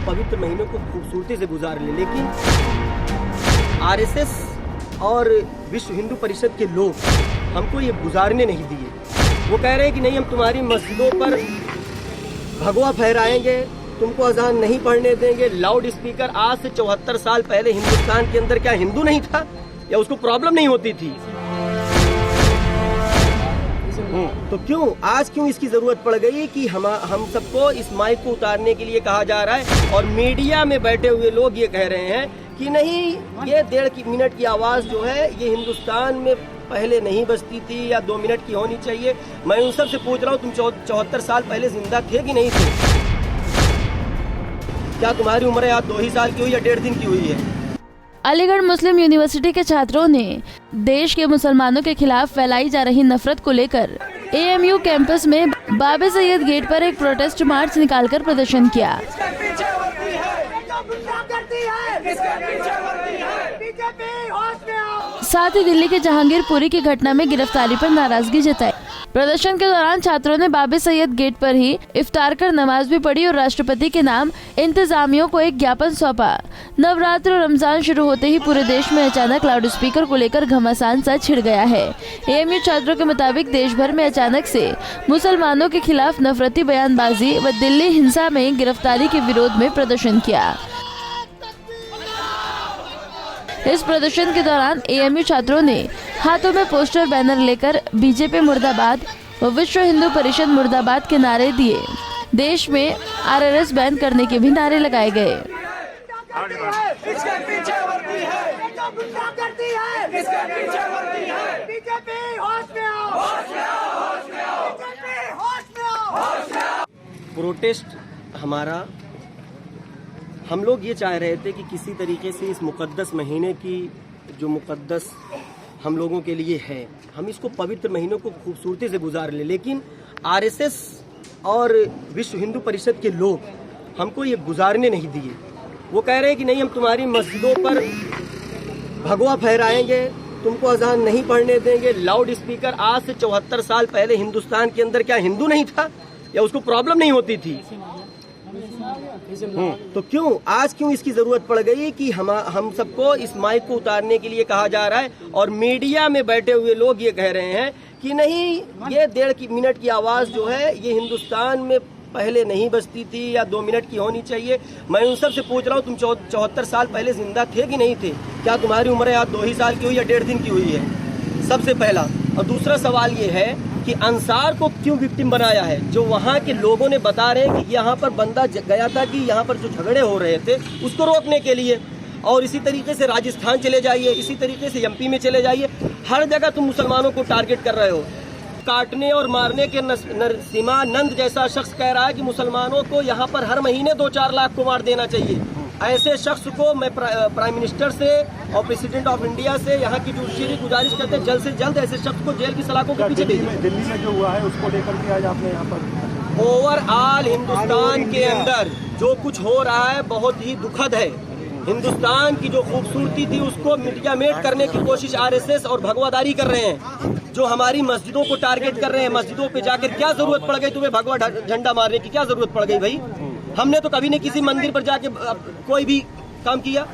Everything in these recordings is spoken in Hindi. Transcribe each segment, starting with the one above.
पवित्र महीने को खूबसूरती से गुजार ले, लेकिन आरएसएस और विश्व हिंदू परिषद के लोग हमको ये गुजारने नहीं दिए। वो कह रहे हैं कि नहीं, हम तुम्हारी मस्जिदों पर भगवा फहराएंगे, तुमको अजान नहीं पढ़ने देंगे। लाउड स्पीकर आज से 74 साल पहले हिंदुस्तान के अंदर क्या हिंदू नहीं था या उसको प्रॉब्लम नहीं होती थी? तो आज क्यों इसकी जरूरत पड़ गई कि हम सबको इस माइक को उतारने के लिए कहा जा रहा है? और मीडिया में बैठे हुए लोग ये कह रहे हैं कि नहीं, ये 1.5 मिनट की आवाज जो है ये हिंदुस्तान में पहले नहीं बजती थी या 2 मिनट की होनी चाहिए। मैं उन सब से पूछ रहा हूँ, तुम 74 साल पहले जिंदा थे कि नहीं थे? क्या तुम्हारी उम्र आज 2 ही साल की हुई या 1.5 दिन की हुई है? अलीगढ़ मुस्लिम यूनिवर्सिटी के छात्रों ने देश के मुसलमानों के खिलाफ फैलाई जा रही नफरत को लेकर एएमयू कैंपस में बाबे सैयद गेट पर एक प्रोटेस्ट मार्च निकालकर प्रदर्शन किया। साथ ही दिल्ली के जहांगीरपुरी की घटना में गिरफ्तारी पर नाराजगी जताई। प्रदर्शन के दौरान छात्रों ने बाबे सैयद गेट पर ही इफ्तार कर नमाज भी पढ़ी और राष्ट्रपति के नाम इंतजामियों को एक ज्ञापन सौंपा। नवरात्र और रमजान शुरू होते ही पूरे देश में अचानक लाउड स्पीकर को लेकर घमासान सा छिड़ गया है। एएमयू छात्रों के मुताबिक देश भर में अचानक से मुसलमानों के खिलाफ नफरती बयानबाजी व दिल्ली हिंसा में गिरफ्तारी के विरोध में प्रदर्शन किया। इस प्रदर्शन के दौरान एएमयू छात्रों ने हाथों में पोस्टर बैनर लेकर बीजेपी मुर्दाबाद व विश्व हिंदू परिषद मुर्दाबाद के नारे दिए। देश में आरएसएस बैन करने के भी नारे लगाए गए। प्रोटेस्ट हमारा, हम लोग ये चाह रहे थे कि किसी तरीके से इस मुकद्दस महीने की जो मुकद्दस हम लोगों के लिए है, हम इसको पवित्र महीनों को खूबसूरती से गुजार ले, लेकिन आरएसएस और विश्व हिंदू परिषद के लोग हमको ये गुजारने नहीं दिए। वो कह रहे हैं कि नहीं, हम तुम्हारी मस्जिदों पर भगवा फहराएंगे, तुमको अजान नहीं पढ़ने देंगे। लाउड स्पीकर आज से 74 साल पहले हिंदुस्तान के अंदर क्या हिंदू नहीं था या उसको प्रॉब्लम नहीं होती थी? तो आज क्यों इसकी जरूरत पड़ गई कि हम सबको इस माइक को उतारने के लिए कहा जा रहा है? और मीडिया में बैठे हुए लोग ये कह रहे हैं कि नहीं, ये 1.5 मिनट की आवाज जो है ये हिंदुस्तान में पहले नहीं बजती थी या 2 मिनट की होनी चाहिए। मैं उन सब से पूछ रहा हूँ, तुम 74 साल पहले जिंदा थे कि नहीं थे? क्या तुम्हारी उम्र आज 2 ही साल की हुई या 1.5 दिन की हुई है? सबसे पहला। और दूसरा सवाल ये है कि अंसार को क्यों विक्टिम बनाया है? जो वहाँ के लोगों ने बता रहे हैं कि यहाँ पर बंदा गया था कि यहाँ पर जो झगड़े हो रहे थे उसको रोकने के लिए। और इसी तरीके से राजस्थान चले जाइए, इसी तरीके से एमपी में चले जाइए, हर जगह तुम मुसलमानों को टारगेट कर रहे हो। काटने और मारने के नरसिम्हानंद जैसा शख्स कह रहा है कि मुसलमानों को यहाँ पर हर महीने 2-4 लाख को मार देना चाहिए। ऐसे शख्स को मैं प्राइम मिनिस्टर से और प्रेसिडेंट ऑफ इंडिया से यहाँ की जुडिशरी गुजारिश करते हैं, जल्द से जल्द ऐसे शख्स को जेल की सलाखों के पीछे भेजें। दिल्ली में जो हुआ है उसको लेकर के आज आपने यहाँ पर ओवरऑल हिंदुस्तान के अंदर जो कुछ हो रहा है बहुत ही दुखद है। हिंदुस्तान की जो खूबसूरती थी उसको मिटिगेट करने की कोशिश आरएसएस और भगवादारी कर रहे हैं। जो हमारी मस्जिदों को टारगेट कर रहे हैं, मस्जिदों पे जाकर क्या जरूरत पड़ गई तुम्हें भगवा झंडा मारने की? क्या जरूरत पड़ गई भाई? हमने तो कभी नहीं किसी मंदिर पर जाके कोई भी काम किया।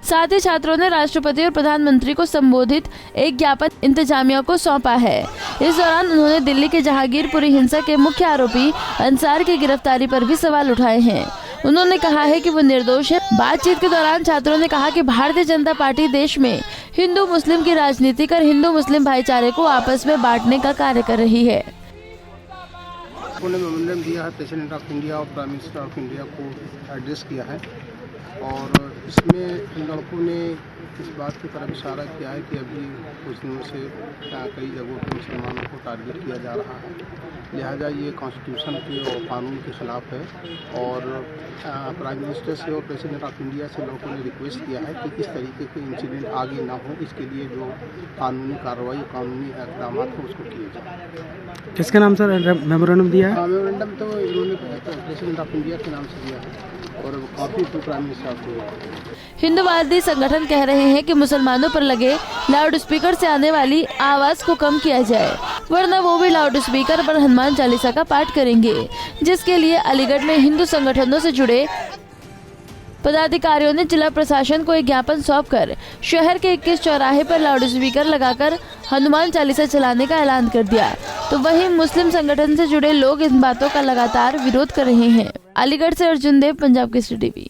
साथ ही छात्रों ने राष्ट्रपति और प्रधानमंत्री को संबोधित एक ज्ञापन इंतजामिया को सौंपा है। इस दौरान उन्होंने दिल्ली के जहांगीरपुरी हिंसा के मुख्य आरोपी अंसार की गिरफ्तारी पर भी सवाल उठाए हैं। उन्होंने कहा है कि वो निर्दोष है। बातचीत के दौरान छात्रों ने कहा कि भारतीय जनता पार्टी देश में हिंदू मुस्लिम की राजनीति कर हिंदू मुस्लिम भाईचारे को आपस में बांटने का कार्य कर रही है। उन्होंने मेमोरेंडम दिया है, प्रेसिडेंट ऑफ इंडिया और प्राइम मिनिस्टर ऑफ इंडिया को एड्रेस किया है और इसमें लड़कों ने इस बात की तरफ इशारा किया है कि अभी कुछ दिनों से कई जगहों पर मुसलमानों को टारगेट किया जा रहा है, लिहाजा ये कॉन्स्टिट्यूशन के और कानून के खिलाफ है। और प्राइम मिनिस्टर से और प्रेसिडेंट ऑफ इंडिया से लोगों ने रिक्वेस्ट किया है कि इस तरीके के इंसिडेंट आगे ना हो, इसके लिए जो कानूनी कार्रवाई, कानूनी इक़दाम हो उसको किए जाए। किसके नाम से मेमोरेंडम दिया है? मेमोरेंडम तो इन्होंने प्रेसिडेंट ऑफ इंडिया के नाम से दिया है और copy to prime minister of India. हिंदूवादी संगठन कह रहे हैं कि मुसलमानों पर लगे लाउड स्पीकर से आने वाली आवाज को कम किया जाए, वरना वो भी लाउड स्पीकर पर हनुमान चालीसा का पाठ करेंगे, जिसके लिए अलीगढ़ में हिंदू संगठनों से जुड़े पदाधिकारियों ने जिला प्रशासन को एक ज्ञापन सौंपकर शहर के 21 चौराहे पर लाउडस्पीकर लगाकर हनुमान चालीसा चलाने का ऐलान कर दिया। तो वहीं मुस्लिम संगठन से जुड़े लोग इन बातों का लगातार विरोध कर रहे हैं। अलीगढ़ से अर्जुन देव, पंजाब केसरी टीवी।